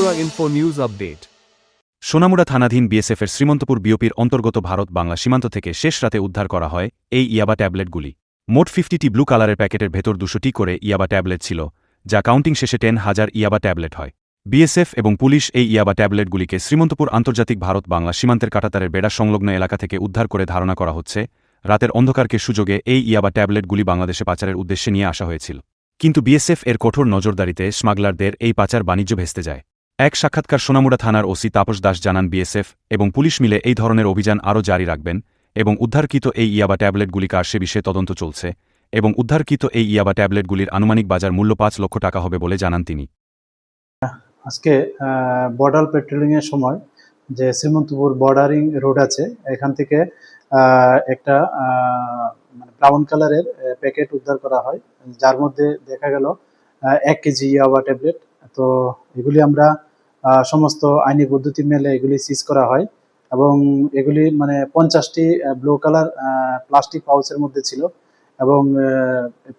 Tripura Info News Update. Sonamura থানাধীন বিএসএফের শ্রীমন্তপুর বিওপির অন্তর্গত ভারত বাংলা সীমান্ত থেকে শেষ রাতে উদ্ধার করা হয় এই ইয়াবা ট্যাবলেটগুলি। মোট 50টি ব্লু কালারের প্যাকেটের ভেতর 200টি করে ইয়াবা ট্যাবলেট ছিল, যা কাউন্টিং শেষে 10,000 ইয়াবা ট্যাবলেট হয়। বিএসএফ এবং পুলিশ এই ইয়াবা ট্যাবলেটগুলিকে শ্রীমন্তপুর আন্তর্জাতিক ভারত বাংলা সীমান্তের কাঁটাতারের বেড়া সংলগ্ন এলাকা থেকে উদ্ধার করে ধারণা করা হচ্ছে রাতের অন্ধকারকে সুযোগে এই ইয়াবা ট্যাবলেটগুলি বাংলাদেশে পাচারের উদ্দেশ্যে নিয়ে আসা হয়েছিল। কিন্তু বিএসএফ এর কঠোর নজরদারিতে স্মাগলারদের এই পাচার বাণিজ্য ভেস্তে যায়। এক সাক্ষাৎকার সোনামুড়া থানার ওসি তাপস দাস জানান, বিএসএফ এবং পুলিশ মিলে এই ধরনের অভিযান আরও জারি রাখবেন এবং উদ্ধারকৃত এই ইয়াবা ট্যাবলেটগুলি কার সে বিষয়ে তদন্ত চলছে এবং উদ্ধারকৃত এই ইয়াবা ট্যাবলেটগুলির আনুমানিক বাজার মূল্য 5 লক্ষ টাকা হবে বলে জানান তিনি। আজকে বর্ডার পেট্রোলিং এর সময় যে শ্রীমন্তপুর বর্ডারিং রোড আছে, এখান থেকে একটা মানে ব্রাউন কালারের প্যাকেট উদ্ধার করা হয়, যার মধ্যে দেখা গেল 1 কেজি ইয়াবা ট্যাবলেট। তো এগুলি আমরা সমস্ত আইনি পদ্ধতি মেলে এগুলি সিজ করা হয় এবং এগুলি মানে 50টি ব্লু কালার প্লাস্টিক পাউচের মধ্যে ছিল এবং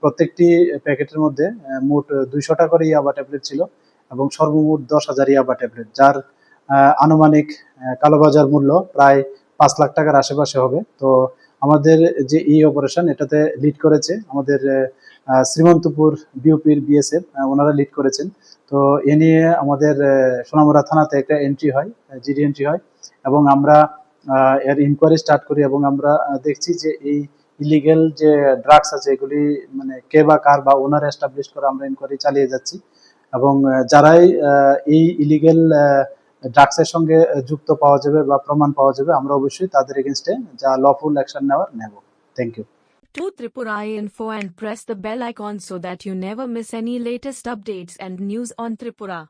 প্রত্যেকটি প্যাকেটের মধ্যে মোট 200টা করে ইয়াবা ট্যাবলেট ছিল এবং সর্বমোট 10,000 ইয়াবা ট্যাবলেট, যার আনুমানিক কালোবাজার মূল্য প্রায় 5 লাখ টাকার আশেপাশে হবে। তো আমাদের যে এই অপারেশন, এটাতে লিড করেছে আমাদের শ্রীমন্তপুর বিওপির বিএসএফ, ওনারা লিড করেছেন। তো এ নিয়ে আমাদের সোনামুড়া থানাতে একটা এন্ট্রি হয়, জিডি এন্ট্রি হয় এবং আমরা এর ইনকোয়ারি স্টার্ট করি এবং আমরা দেখছি যে এই ইলিগেল যে ড্রাগস আছে এগুলি মানে কে বা কার বা ওনার এস্টাবলিশ করে আমরা ইনকোয়ারি চালিয়ে যাচ্ছি এবং যারাই এই ইলিগেল ড্রাগসের সঙ্গে যুক্ত পাওয়া যাবে বা প্রমাণ পাওয়া যাবে, আমরা অবশ্যই তাদের এগেইনস্টে যা লফুল অ্যাকশন নেব। Thank you. To Tripura Info and press the bell icon so that you never miss any latest updates and news on Tripura.